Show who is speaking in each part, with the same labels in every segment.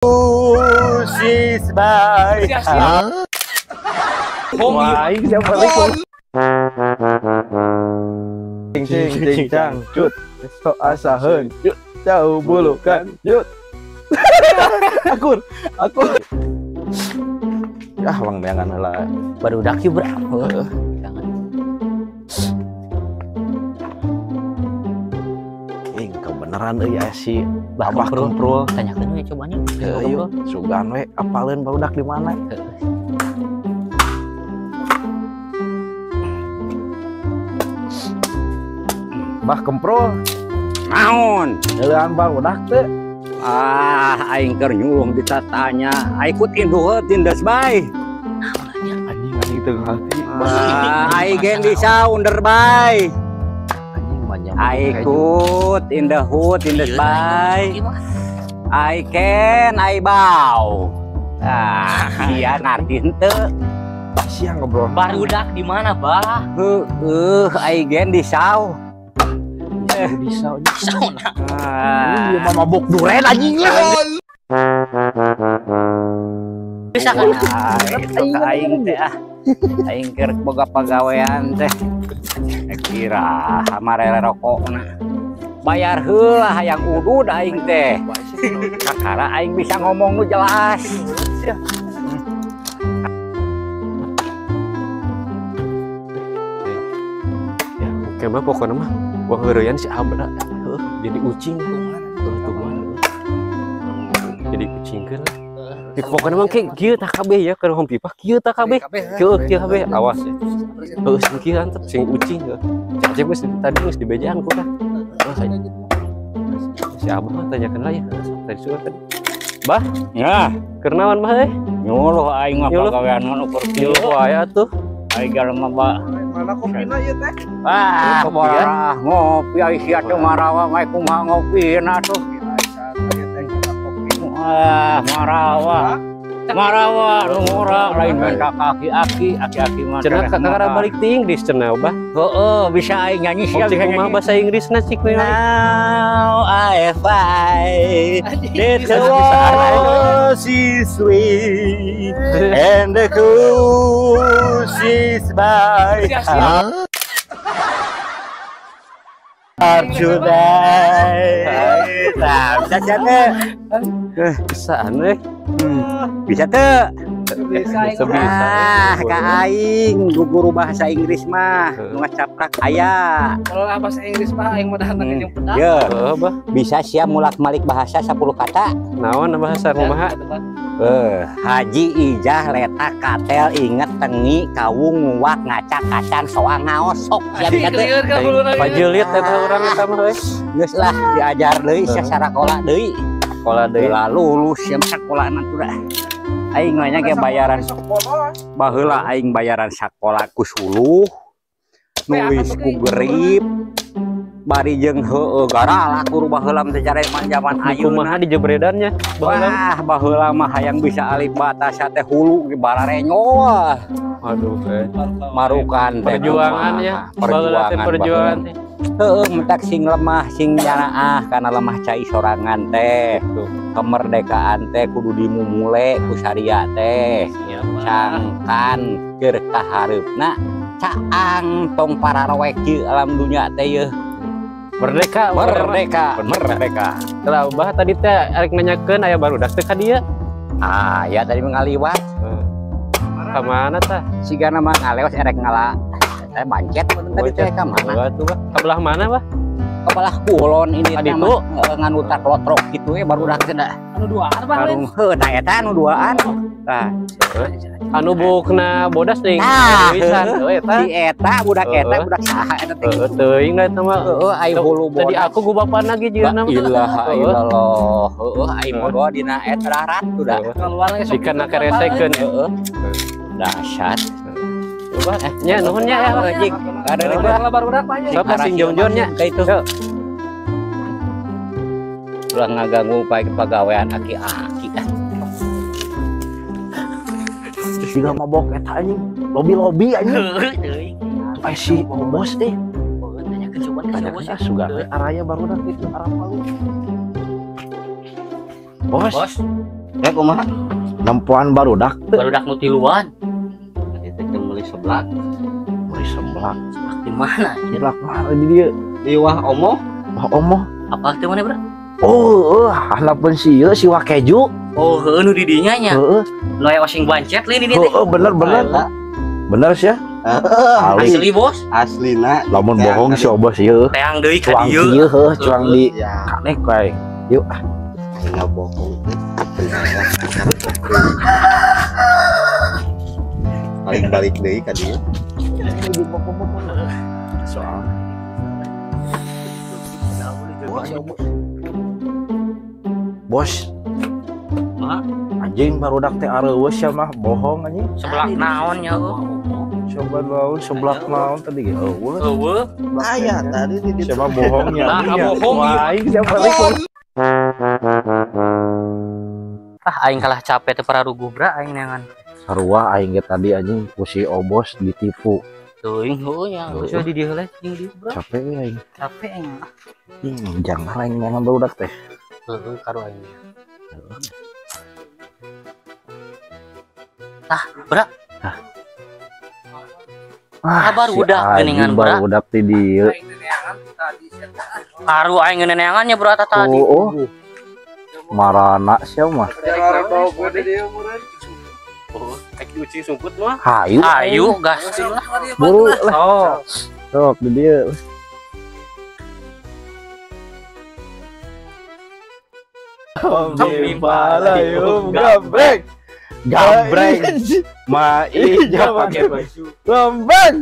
Speaker 1: She's my
Speaker 2: Wah, ini siapa lagi? Cing cang cut sok asaheun yuk jauh bulukan yuk. akur bang jangan lah
Speaker 1: baru dak yuk bro. Jangan.
Speaker 2: Kebenaran ya si
Speaker 1: Abah
Speaker 2: Kemprul.
Speaker 1: Tanyakeun we coba nih.
Speaker 2: Yuk sugan we apaleun barudak di mana? Bah Kemprul.
Speaker 3: Naon?
Speaker 2: Jalan barudak teh.
Speaker 3: Aing keur nyulung ditatanya. Ikut indeuheut tindas bae.
Speaker 2: Anjing teu hati.
Speaker 3: Aing gen bisa under bae.
Speaker 2: Anjing manjang.
Speaker 3: Ikut indeuheut tindas bae. I can I bow. Iya nanti henteu.
Speaker 2: Siang ngobrol.
Speaker 1: Barudak di mana, Bah?
Speaker 3: Aing gen disau.
Speaker 2: Bisa
Speaker 3: Dia
Speaker 2: mah mabok duren anjing.
Speaker 1: Bisa kan?
Speaker 3: Itu ke aing teh aing keur boga pagawean teh. Kira hamarere rokokna. Bayar heula hayang udud aing teh. Kakara aing bisa ngomong nu jelas.
Speaker 4: Ya, oke mah pokoknya mah wah heureun si Abra jadi ucing tuh jadi kucingkeun lah. Ya, pokoknya mah kayak kieu tah kabeh ya keur hom pipah kieu tah kabeh. Kieu kabeh awas ya. Heus kieu antep sing ucing ya. Cacep geus tadi geus dibejaan ku tah. Si Abah mah tanyakeun lah ya tadi surat tadi. Bah,
Speaker 3: Ya,
Speaker 4: keur naon mah
Speaker 3: nyuluh aing mah pagawean nu keur kieu.
Speaker 4: wae atuh.
Speaker 3: Aing jelema mah
Speaker 2: Mana kopina ieu teh?
Speaker 3: Barah ngopi ai sia teh marawa we kumaha ngopina tuh. Marawa nu murah lain minta aki-aki mah.
Speaker 4: Cenah kakara balik ti Inggris cenah Bah.
Speaker 3: Heeh, bisa aing nyanyi sia
Speaker 4: Cik
Speaker 3: bisa
Speaker 4: kumaha
Speaker 3: nyanyi.
Speaker 4: bahasa Inggrisna cik we.
Speaker 3: Now I find the
Speaker 1: Oh, she's sweet and the cool she's my today.
Speaker 3: Nah, bisa teh.
Speaker 4: Bisaan we.
Speaker 3: Bisa teh.
Speaker 4: Bisa.
Speaker 3: Ka aing guru bahasa Inggris mah nu ngacaprak aya.
Speaker 5: Kalau bahasa Inggris mah aing mah datang jeung pedang.
Speaker 3: Ye,
Speaker 4: Heeh, Bah.
Speaker 3: bisa sia mulak-malik bahasa 10 kata.
Speaker 4: Naon bahasa kumaha?
Speaker 3: Haji ijah letak katel inget tengi kawung nguak ngacak kacan soang ngaosok sia bisa teh.
Speaker 4: Pajelit eta urang eta mah we.
Speaker 3: Geus lah diajar deui secara sekolah deui.
Speaker 4: Sekolah deui.
Speaker 3: Lalu lulus yang sekolahna tuh dah. Aing mah nya ge bayaran baheula aing bayaran sakola ku 10. Nulis ku gerip. Bari jeung heueuh gara lah ku baheula teh cara zaman ayeuna.
Speaker 4: Kumaha dijebredannya?
Speaker 3: Wah, baheula mah hayang bisa alif batasa teh hulu ge bararenyo.
Speaker 4: Aduh,
Speaker 3: Marukan teh
Speaker 4: perjuangan ya. Perjuangan teh.
Speaker 3: Heeh, mentak sing lemah sing nyanaah kana lemah cai sorangan teh. Kemerdekaan teh kudu dimumule ku syariah teh. Sangkan keur kahareupna caang tong pararoek ieu alam dunya teh yeuh.
Speaker 4: Merdeka. Kalau Bah tadi teh arek nanyakeun aya barudak teh ka dieu.
Speaker 3: Ya tadi mengaliwat.
Speaker 4: Ka mana tah?
Speaker 3: Sigana mah ngaleos erek ngala. Teh bancet tadi teh ka mana?
Speaker 4: Tuh, Bah. Ka belah mana, Bah?
Speaker 3: Kebelah kulon ini
Speaker 4: Adi
Speaker 3: mah nganu tak lotrok gitu we barudak teh da.
Speaker 5: Anu duaan Bang.
Speaker 3: Anu heuh da eta anu duaan. Tah.
Speaker 4: Anu bukna bodas ning
Speaker 3: Ah,
Speaker 4: tulisan eta.
Speaker 3: Si eta budak eta budak saha eta teh.
Speaker 4: Heeh, teuing da eta mah.
Speaker 3: Heeh, ai hulu
Speaker 4: Tadi
Speaker 3: bodas.
Speaker 4: aku gubapan lagi jeung nama.
Speaker 3: Ilaha illallah. Heeh, ai modo dina eta darat tuh da.
Speaker 5: Keluar ge sok.
Speaker 4: Dikana karesekeun.
Speaker 3: Heeh. Dahsyat.
Speaker 4: Coba nya nuhun nya ya.
Speaker 3: Jik, ada
Speaker 5: Kalau barudak mah nya.
Speaker 4: Siapa sing jonjonnya?
Speaker 3: Kayak itu. Ulah ngaganggu pagawean aki-aki.
Speaker 2: Siga mabok eta anjing. Lobi anjing. Ai si bos deh.
Speaker 1: Tanyakeun coba
Speaker 2: Tanya
Speaker 1: bos.
Speaker 2: ke sugan we araya barudak itu arah palu. Bos. Kumaha? Nempuan barudak teu.
Speaker 1: Barudak nu tiluan.
Speaker 3: Itu meuli seblak.
Speaker 2: Muri seblak.
Speaker 1: Di mana?
Speaker 2: Seblak mana di dieu?
Speaker 3: Di wah omoh.
Speaker 2: Wah omoh.
Speaker 1: Apa teh mana, Bro?
Speaker 2: Oh, hanapeun sieu si wah keju.
Speaker 1: Oh, heueuh nu di dinya nya.
Speaker 2: Heeh.
Speaker 1: Nu aya osing bancet leuh di dieu teh.
Speaker 2: Heeh, bener. Bener sih ya. Ali.
Speaker 1: Asli, Bos.
Speaker 3: Aslina.
Speaker 2: Lamun bohong si obos ieu.
Speaker 1: Teang deui ka
Speaker 2: Cuang
Speaker 1: dieu.
Speaker 2: ieu heuh, cuang di
Speaker 3: Ya,
Speaker 2: kanek bae. Yuk.
Speaker 3: enggak bohong. Balik deui ka dieu.
Speaker 2: Soal. Bos.
Speaker 1: Mah?
Speaker 2: Anjing barudak teh areueus ya mah bohong anjing.
Speaker 1: Sebelah naon nya heuh?
Speaker 2: Coba naon seblak naon tadi ge eueuh.
Speaker 1: Heueuh.
Speaker 3: Aya tadi di
Speaker 2: Siapa bohongnya?
Speaker 1: Lah, bohong ieu.
Speaker 2: Aing siapa lagi?
Speaker 1: Tah aing kalah capek teh para ruguh bra aing neangan.
Speaker 2: Sarua aing ge tadi anjing ku si obos ditipu.
Speaker 1: Teuing heueuh nya, geus di dieu heula jeung dieu bra.
Speaker 2: Capek we aing.
Speaker 1: Capek nya.
Speaker 2: Jangan aing neangan barudak teh.
Speaker 1: Heueuh karo aing. Tah, bra. Kabar udah geuningan bra.
Speaker 2: Barudak ti dieu.
Speaker 1: Karu aing ngeneangan nya bra tadi.
Speaker 2: Oh. Marana sia mah.
Speaker 4: Oh, kayak diucing sumput mah.
Speaker 2: Hayu.
Speaker 1: Ayo gas lah.
Speaker 2: Buru lah.
Speaker 1: Oh,
Speaker 2: Sok di dieu.
Speaker 1: Bimpalayum
Speaker 2: gambreng. Gambreng. Maija pakai baju. Gambreng.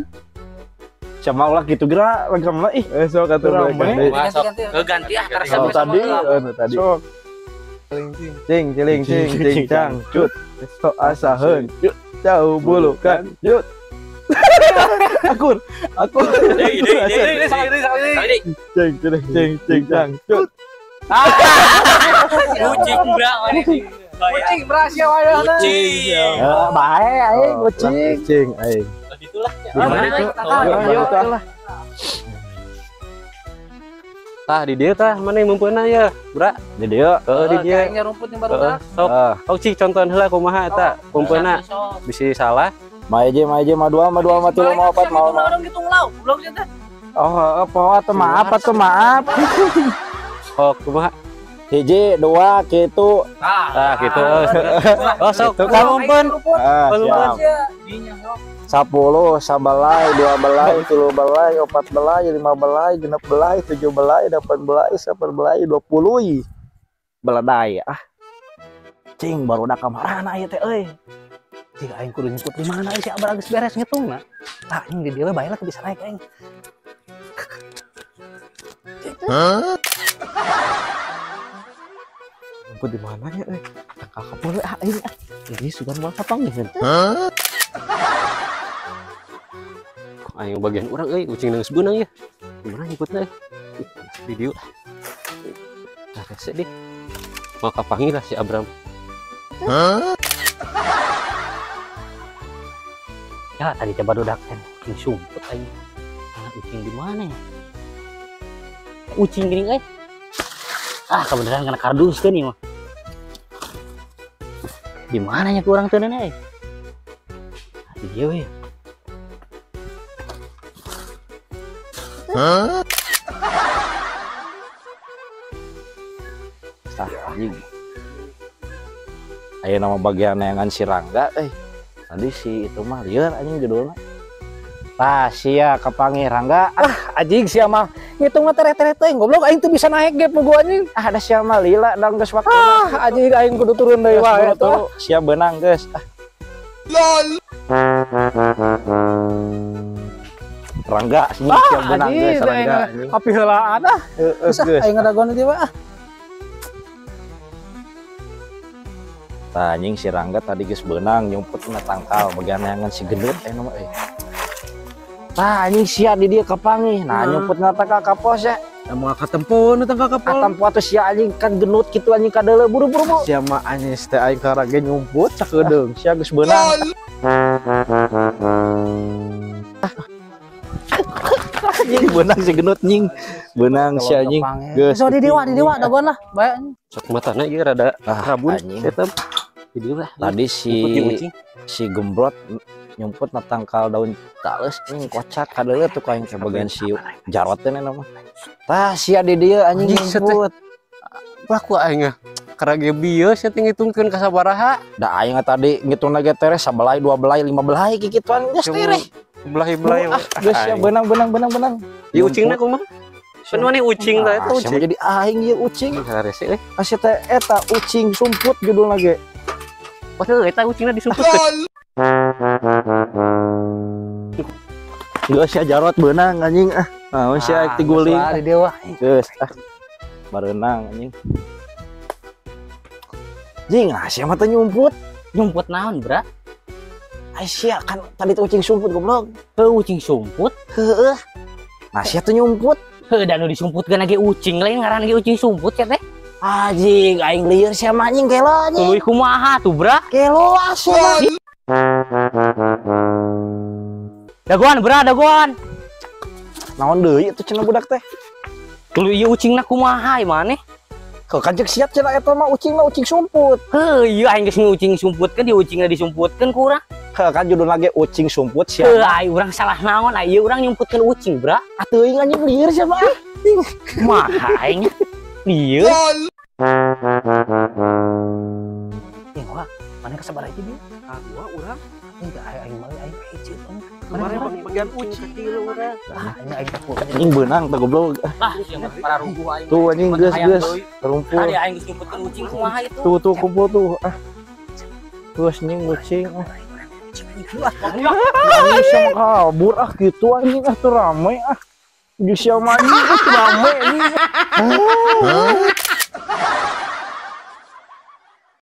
Speaker 2: Sama ulah gitu geura lagamna ih. Sok atuh
Speaker 1: ganti ah karena
Speaker 2: Oh, tadi tadi. Sok. Cing ciling cing cing cang cut. Sok asaheun. Yuk, jauh bulukan. Yuk. Akur. Cing ciling cing cing cang cut.
Speaker 1: Kucing bra.
Speaker 5: Kucing berhasil wae.
Speaker 1: Kucing.
Speaker 2: Bae aing kucing. Cing aing.
Speaker 1: Gitulah.
Speaker 4: Tah di dia tah mana yang mumpeuna ya, Bra?
Speaker 2: Di dieu.
Speaker 4: Di dia.
Speaker 5: Kayaknya rumput yang baru dah.
Speaker 4: Sok. Sok cik contohan heula kumaha eta pumpeuna bisi salah.
Speaker 2: Maje madua matilu mau opat mau.
Speaker 5: Orang gitu ngelau. Belum sih teh.
Speaker 2: Oh, apa maaf.
Speaker 4: Oh, kumaha?
Speaker 2: Hiji, dua, kitu.
Speaker 4: Tah gitu. Oh, sok.
Speaker 2: Itu kan
Speaker 4: Pumpen.
Speaker 2: Siap. 10, 11, 12, 13, 14, 15, 16, 17, 18, 19, 20. Beladai ah. Cing baru udah kamarana ieu teh euy. Cing aing kudu nyebut di mana si Abah geus beres ngitungna. Tah aing di dieu bae lah bisa naik aing. Nyebut di mana ya euy? Kakak boleh aing ah. Ini sudah mau kapangin.
Speaker 4: Ayo bagian orang euy, ucing nang sebeunang ya. Gimana nyebutna? Video. Nah, rese deh. Mau kapangi lah si Abram.
Speaker 1: Ya tadi coba dodak kan kucing sumput aing. Ucing di mana ya? Ucing gini ah kebenaran kena kardus kan nih mah. Di mana nya kurang teu nenek? Di dieu we.
Speaker 2: Anjing. Ayo nama bagian neangan si Rangga tadi si itu mah lieur anjing judulnya. Tah sia kapangi Rangga. Anjing sia mah ngitung mah teret-teret teh goblok aing teu bisa naik ge pugu anjing. Ada sia mah lila dang geus waktu. Anjing aing kudu turun deui wae atuh. Sia beunang geus. Lol. Rangga sih sia beunang geus Rangga. Api heulaan ah. Geus aing ngadagon ieu mah. Anjing si Rangga tadi geus beunang nyumput na tangkal bagian neangan si gendut nama tah anjing sia di dieu kapangi nah nyumput na tangkal ka pos ya
Speaker 4: Mau katempo nu tangka kapal.
Speaker 2: katempo atuh sia anjing kan gendut kitu anjing kadeuleu buru-buru bu
Speaker 6: Sia mah anjing teh aing ka Rangga nyumput cakedeung.
Speaker 2: sia geus beunang anjing benang si genut nying. Benang si anjing. Geus.
Speaker 1: So di dewa dagon lah. Bae.
Speaker 4: Sok matana ieu rada rabun
Speaker 2: anjing.
Speaker 4: eta. Jadi lah.
Speaker 2: Tadi
Speaker 4: Ucing.
Speaker 2: si gembrot nyumput na tangkal daun tales anjing kocak kadeuleu tuh kain ke bagian si jarot teh nama. Tah sia di dieu anjing nyumput.
Speaker 4: Baku aing karage bieu sia ngitungkeun ka sabaraha.
Speaker 2: Da aing tadi ngitung lagi teres sabelai, dua belai, lima belai kikituan geus teh.
Speaker 4: Belah-belah.
Speaker 2: Geus ya benang.
Speaker 4: Ieu ucingna kumaha? Pan mana ucing teh eta
Speaker 2: Ucing
Speaker 4: ucing.
Speaker 2: jadi aing ieu ucing.
Speaker 4: Karese euy.
Speaker 2: Asa teh eta ucing sumput judul lagi.
Speaker 4: Padahal eta ucingna disumput.
Speaker 2: Geus ya jarot benang anjing ah. Naon sia ti guling.
Speaker 1: Di dewa.
Speaker 2: Geus ah. Bareunang anjing. Jing, sia mah teh nyumput.
Speaker 1: Nyumput naon, Bra?
Speaker 2: Sia kan tadi tuh ucing sumput goblok.
Speaker 1: Ucing sumput.
Speaker 2: Heeh. Nah sia teh nyumput.
Speaker 1: Dan nu disumputkeun lagi ucing lain ngaran lagi ucing sumput ya teh.
Speaker 2: Anjing, aing lieur sia mah anjing kelo anjing.
Speaker 1: Tuluy kumaha tuh, Bra?
Speaker 2: Kelo sia.
Speaker 1: Dagoan, Bra, dagoan.
Speaker 2: Naon deui atuh cenah budak teh?
Speaker 1: Tuluy ieu ucingna kumaha maneh?
Speaker 2: Kau kanjek siap cenah eta mah ucing sumput.
Speaker 1: Ieu aing geus ucing sumputkeun, di ucingna disumputkeun ku urang.
Speaker 2: Kan judul lagi ucing sumput sia.
Speaker 1: Ai urang salah naon, ieu urang nyumputkeun ucing, Bra.
Speaker 2: Atuh aing anjing lieur sia mah.
Speaker 1: Kumaha aing? Lieu. Wah, mana kasabar aja dia?
Speaker 5: Gua urang
Speaker 1: Enggak aing mah aing hiji.
Speaker 5: kemarin bagian ucing kecil urang.
Speaker 1: Ini aing takut.
Speaker 2: Anjing benang teh goblok.
Speaker 1: Lah, siapa para rubuh aing.
Speaker 2: Tuh anjing geus rumput.
Speaker 1: Tadi aing geus nyumputkeun ucing kumaha itu?
Speaker 2: Tuh kumpul tuh. Ah. Terus anjing ucing. Anjing sama kabur gitu anjing tuh rame Di siang mandi rame anjing.